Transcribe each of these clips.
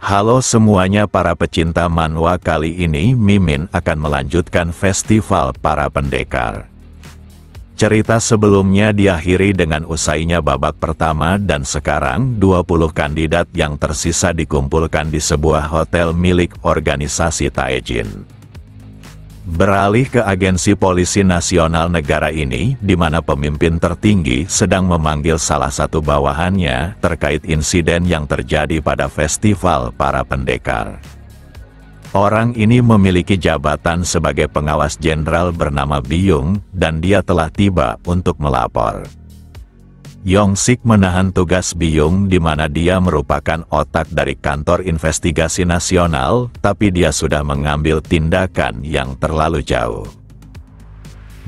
Halo semuanya para pecinta manhwa, kali ini Mimin akan melanjutkan festival para pendekar. Cerita sebelumnya diakhiri dengan usainya babak pertama dan sekarang 20 kandidat yang tersisa dikumpulkan di sebuah hotel milik organisasi Taejin. Beralih ke agensi polisi nasional negara ini, di mana pemimpin tertinggi sedang memanggil salah satu bawahannya terkait insiden yang terjadi pada festival para pendekar. Orang ini memiliki jabatan sebagai pengawas jenderal bernama Byung, dan dia telah tiba untuk melapor. Yong-sik menahan tugas Byung di mana dia merupakan otak dari kantor investigasi nasional, tapi dia sudah mengambil tindakan yang terlalu jauh.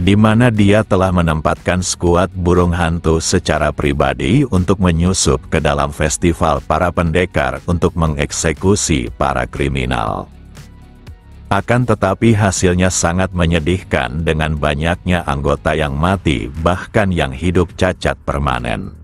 Di mana dia telah menempatkan skuad burung hantu secara pribadi untuk menyusup ke dalam festival para pendekar untuk mengeksekusi para kriminal. Akan tetapi hasilnya sangat menyedihkan dengan banyaknya anggota yang mati, bahkan yang hidup cacat permanen.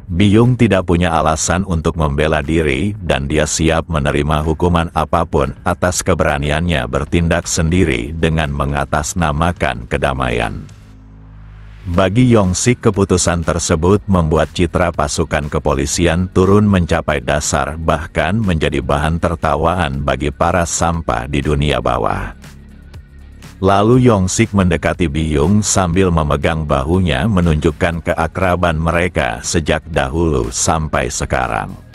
Byung tidak punya alasan untuk membela diri dan dia siap menerima hukuman apapun atas keberaniannya bertindak sendiri dengan mengatasnamakan kedamaian. Bagi Yong-sik, keputusan tersebut membuat citra pasukan kepolisian turun mencapai dasar, bahkan menjadi bahan tertawaan bagi para sampah di dunia bawah. Lalu Yong-sik mendekati Byung sambil memegang bahunya, menunjukkan keakraban mereka sejak dahulu sampai sekarang.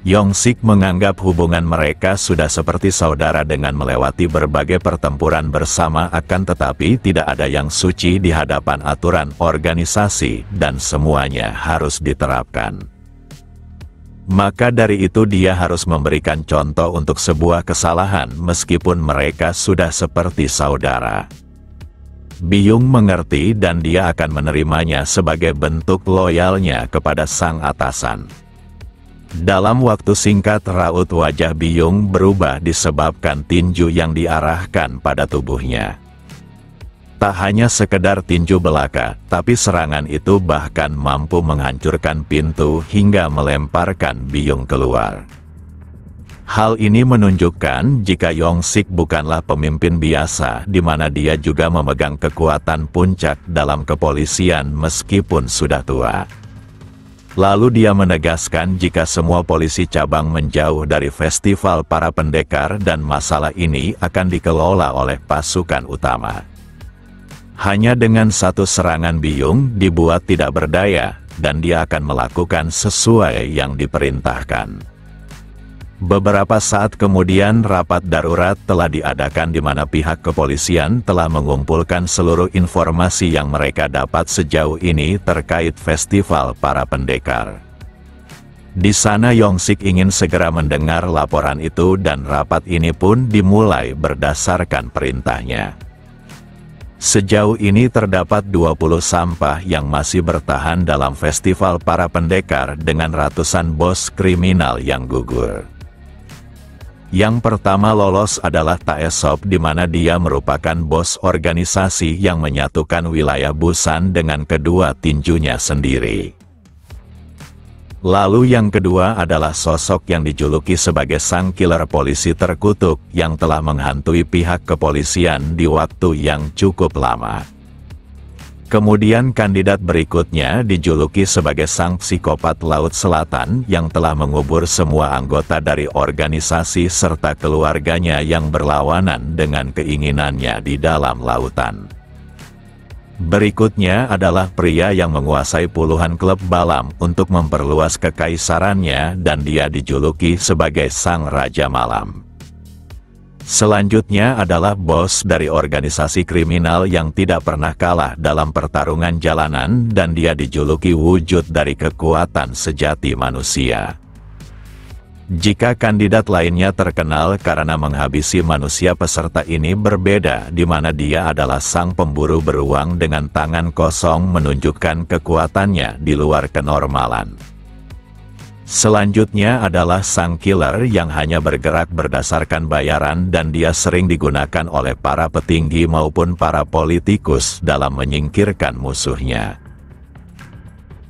Yong-sik menganggap hubungan mereka sudah seperti saudara dengan melewati berbagai pertempuran bersama, akan tetapi tidak ada yang suci di hadapan aturan organisasi dan semuanya harus diterapkan. Maka dari itu dia harus memberikan contoh untuk sebuah kesalahan meskipun mereka sudah seperti saudara. Byung mengerti dan dia akan menerimanya sebagai bentuk loyalnya kepada sang atasan. Dalam waktu singkat raut wajah Byung berubah disebabkan tinju yang diarahkan pada tubuhnya. Tak hanya sekedar tinju belaka, tapi serangan itu bahkan mampu menghancurkan pintu hingga melemparkan Byung keluar. Hal ini menunjukkan jika Yong-sik bukanlah pemimpin biasa, di mana dia juga memegang kekuatan puncak dalam kepolisian meskipun sudah tua. Lalu dia menegaskan jika semua polisi cabang menjauh dari festival para pendekar dan masalah ini akan dikelola oleh pasukan utama. Hanya dengan satu serangan Byung dibuat tidak berdaya, dan dia akan melakukan sesuai yang diperintahkan. Beberapa saat kemudian rapat darurat telah diadakan di mana pihak kepolisian telah mengumpulkan seluruh informasi yang mereka dapat sejauh ini terkait festival para pendekar. Di sana Yong-sik ingin segera mendengar laporan itu dan rapat ini pun dimulai berdasarkan perintahnya. Sejauh ini terdapat 20 sampah yang masih bertahan dalam festival para pendekar dengan ratusan bos kriminal yang gugur. Yang pertama lolos adalah Taesop, di mana dia merupakan bos organisasi yang menyatukan wilayah Busan dengan kedua tinjunya sendiri. Lalu yang kedua adalah sosok yang dijuluki sebagai sang killer polisi terkutuk yang telah menghantui pihak kepolisian di waktu yang cukup lama. Kemudian kandidat berikutnya dijuluki sebagai sang psikopat Laut Selatan yang telah mengubur semua anggota dari organisasi serta keluarganya yang berlawanan dengan keinginannya di dalam lautan. Berikutnya adalah pria yang menguasai puluhan klub malam untuk memperluas kekaisarannya dan dia dijuluki sebagai sang Raja Malam. Selanjutnya adalah bos dari organisasi kriminal yang tidak pernah kalah dalam pertarungan jalanan dan dia dijuluki wujud dari kekuatan sejati manusia. Jika kandidat lainnya terkenal karena menghabisi manusia, peserta ini berbeda, di mana dia adalah sang pemburu beruang dengan tangan kosong menunjukkan kekuatannya di luar kenormalan. Selanjutnya adalah sang killer yang hanya bergerak berdasarkan bayaran dan dia sering digunakan oleh para petinggi maupun para politikus dalam menyingkirkan musuhnya.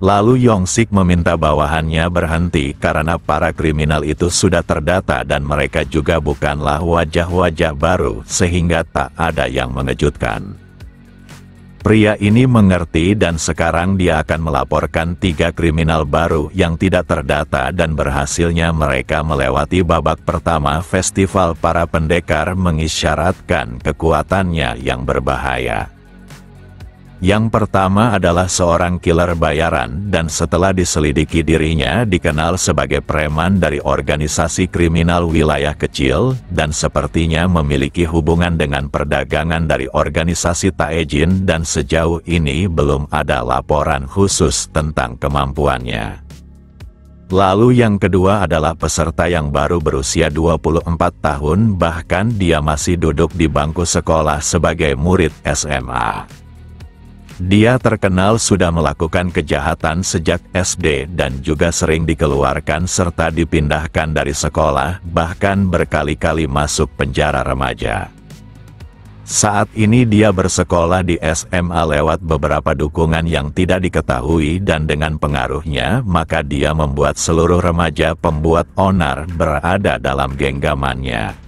Lalu Yong-sik meminta bawahannya berhenti karena para kriminal itu sudah terdata dan mereka juga bukanlah wajah-wajah baru sehingga tak ada yang mengejutkan. Pria ini mengerti dan sekarang dia akan melaporkan 3 kriminal baru yang tidak terdata dan berhasilnya mereka melewati babak pertama festival para pendekar mengisyaratkan kekuatannya yang berbahaya. Yang pertama adalah seorang killer bayaran dan setelah diselidiki dirinya dikenal sebagai preman dari organisasi kriminal wilayah kecil dan sepertinya memiliki hubungan dengan perdagangan dari organisasi Taejin dan sejauh ini belum ada laporan khusus tentang kemampuannya. Lalu yang kedua adalah peserta yang baru berusia 24 tahun bahkan dia masih duduk di bangku sekolah sebagai murid SMA. Dia terkenal sudah melakukan kejahatan sejak SD dan juga sering dikeluarkan serta dipindahkan dari sekolah, bahkan berkali-kali masuk penjara remaja. Saat ini dia bersekolah di SMA lewat beberapa dukungan yang tidak diketahui dan dengan pengaruhnya maka dia membuat seluruh remaja pembuat onar berada dalam genggamannya.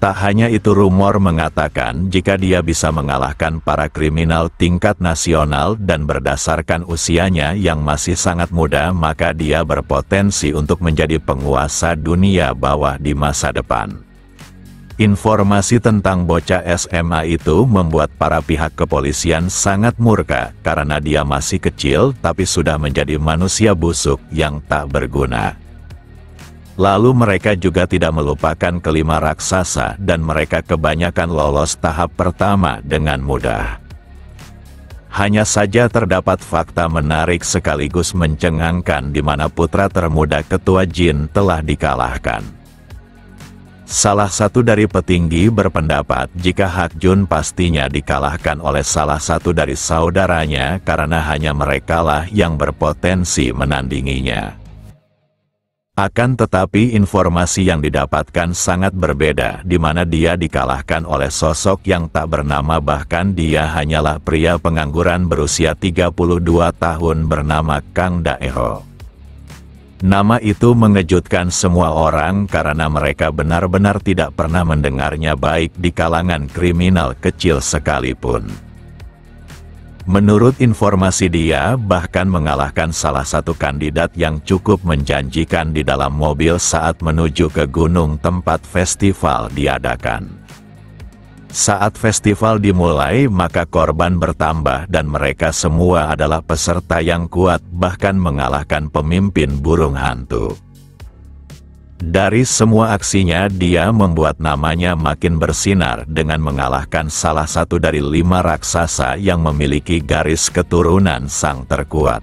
Tak hanya itu, rumor mengatakan jika dia bisa mengalahkan para kriminal tingkat nasional dan berdasarkan usianya yang masih sangat muda maka dia berpotensi untuk menjadi penguasa dunia bawah di masa depan. Informasi tentang bocah SMA itu membuat para pihak kepolisian sangat murka karena dia masih kecil tapi sudah menjadi manusia busuk yang tak berguna. Lalu mereka juga tidak melupakan kelima raksasa dan mereka kebanyakan lolos tahap pertama dengan mudah. Hanya saja terdapat fakta menarik sekaligus mencengangkan di mana putra termuda ketua Jin telah dikalahkan. Salah satu dari petinggi berpendapat jika Hak Jun pastinya dikalahkan oleh salah satu dari saudaranya karena hanya merekalah yang berpotensi menandinginya. Akan tetapi informasi yang didapatkan sangat berbeda di mana dia dikalahkan oleh sosok yang tak bernama bahkan dia hanyalah pria pengangguran berusia 32 tahun bernama Kang Daeho. Nama itu mengejutkan semua orang karena mereka benar-benar tidak pernah mendengarnya baik di kalangan kriminal kecil sekalipun. Menurut informasi dia bahkan mengalahkan salah satu kandidat yang cukup menjanjikan di dalam mobil saat menuju ke gunung tempat festival diadakan. Saat festival dimulai maka korban bertambah dan mereka semua adalah peserta yang kuat bahkan mengalahkan pemimpin burung hantu. Dari semua aksinya dia membuat namanya makin bersinar dengan mengalahkan salah satu dari 5 raksasa yang memiliki garis keturunan sang terkuat.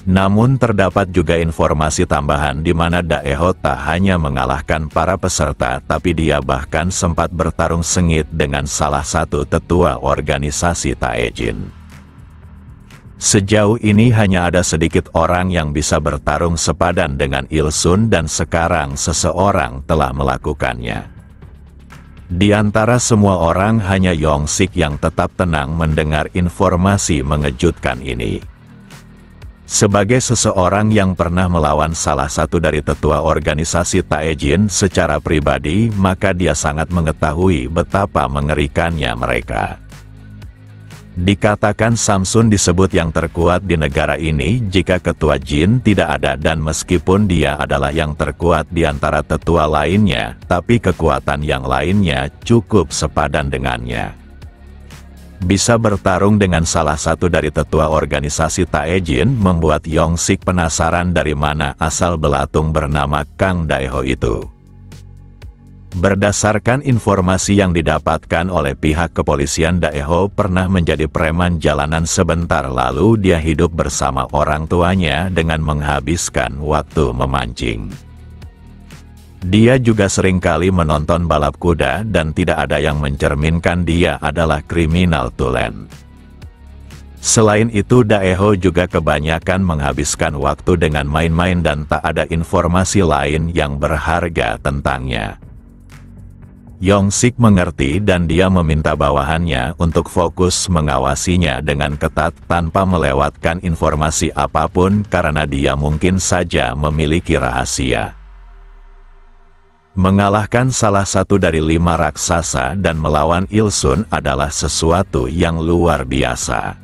Namun terdapat juga informasi tambahan di mana Daeho tak hanya mengalahkan para peserta tapi dia bahkan sempat bertarung sengit dengan salah satu tetua organisasi Taejin. Sejauh ini hanya ada sedikit orang yang bisa bertarung sepadan dengan Ilsun dan sekarang seseorang telah melakukannya. Di antara semua orang hanya Yong-sik yang tetap tenang mendengar informasi mengejutkan ini. Sebagai seseorang yang pernah melawan salah satu dari tetua organisasi Taejin secara pribadi, maka dia sangat mengetahui betapa mengerikannya mereka. Dikatakan Samsun disebut yang terkuat di negara ini jika ketua Jin tidak ada dan meskipun dia adalah yang terkuat di antara tetua lainnya, tapi kekuatan yang lainnya cukup sepadan dengannya. Bisa bertarung dengan salah satu dari tetua organisasi Taejin membuat Yong-sik penasaran dari mana asal belatung bernama Kang Daeho itu. Berdasarkan informasi yang didapatkan oleh pihak kepolisian, Daeho pernah menjadi preman jalanan sebentar lalu dia hidup bersama orang tuanya dengan menghabiskan waktu memancing. Dia juga seringkali menonton balap kuda dan tidak ada yang mencerminkan dia adalah kriminal tulen. Selain itu Daeho juga kebanyakan menghabiskan waktu dengan main-main dan tak ada informasi lain yang berharga tentangnya. Yong-sik mengerti dan dia meminta bawahannya untuk fokus mengawasinya dengan ketat tanpa melewatkan informasi apapun karena dia mungkin saja memiliki rahasia. Mengalahkan salah satu dari 5 raksasa dan melawan Ilsun adalah sesuatu yang luar biasa.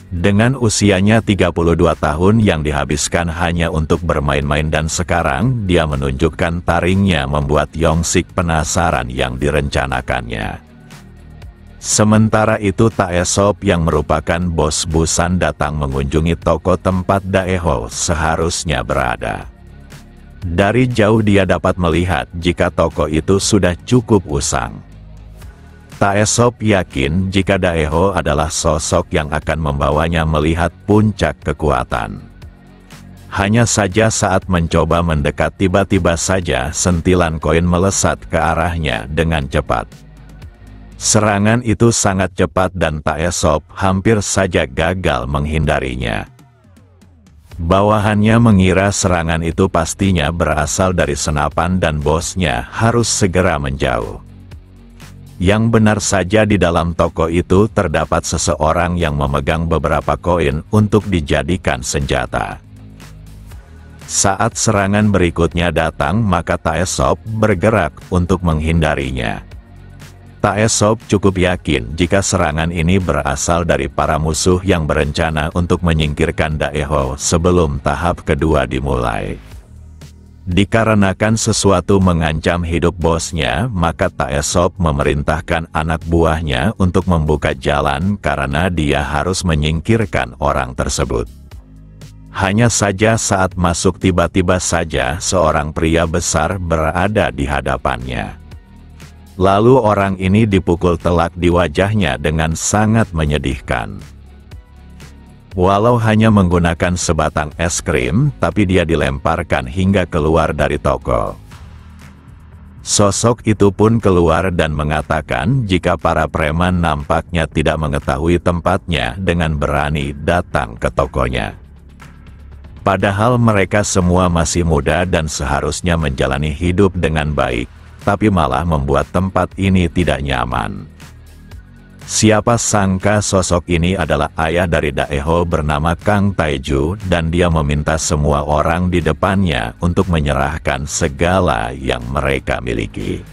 Dengan usianya 32 tahun yang dihabiskan hanya untuk bermain-main dan sekarang dia menunjukkan taringnya membuat Yong-sik penasaran yang direncanakannya. Sementara itu Taesop yang merupakan bos Busan datang mengunjungi toko tempat Daeho seharusnya berada. Dari jauh dia dapat melihat jika toko itu sudah cukup usang. Taesop yakin jika Daeho adalah sosok yang akan membawanya melihat puncak kekuatan. Hanya saja saat mencoba mendekat tiba-tiba saja sentilan koin melesat ke arahnya dengan cepat. Serangan itu sangat cepat dan Taesop hampir saja gagal menghindarinya. Bawahannya mengira serangan itu pastinya berasal dari senapan dan bosnya harus segera menjauh. Yang benar saja di dalam toko itu terdapat seseorang yang memegang beberapa koin untuk dijadikan senjata. Saat serangan berikutnya datang maka Taesop bergerak untuk menghindarinya. Taesop cukup yakin jika serangan ini berasal dari para musuh yang berencana untuk menyingkirkan Daeho sebelum tahap kedua dimulai. Dikarenakan sesuatu mengancam hidup bosnya, maka Taesop memerintahkan anak buahnya untuk membuka jalan karena dia harus menyingkirkan orang tersebut. Hanya saja saat masuk tiba-tiba saja seorang pria besar berada di hadapannya. Lalu orang ini dipukul telak di wajahnya dengan sangat menyedihkan. Walau hanya menggunakan sebatang es krim, tapi dia dilemparkan hingga keluar dari toko. Sosok itu pun keluar dan mengatakan jika para preman nampaknya tidak mengetahui tempatnya dengan berani datang ke tokonya. Padahal mereka semua masih muda dan seharusnya menjalani hidup dengan baik, tapi malah membuat tempat ini tidak nyaman. Siapa sangka sosok ini adalah ayah dari Daeho bernama Kang Taeju dan dia meminta semua orang di depannya untuk menyerahkan segala yang mereka miliki.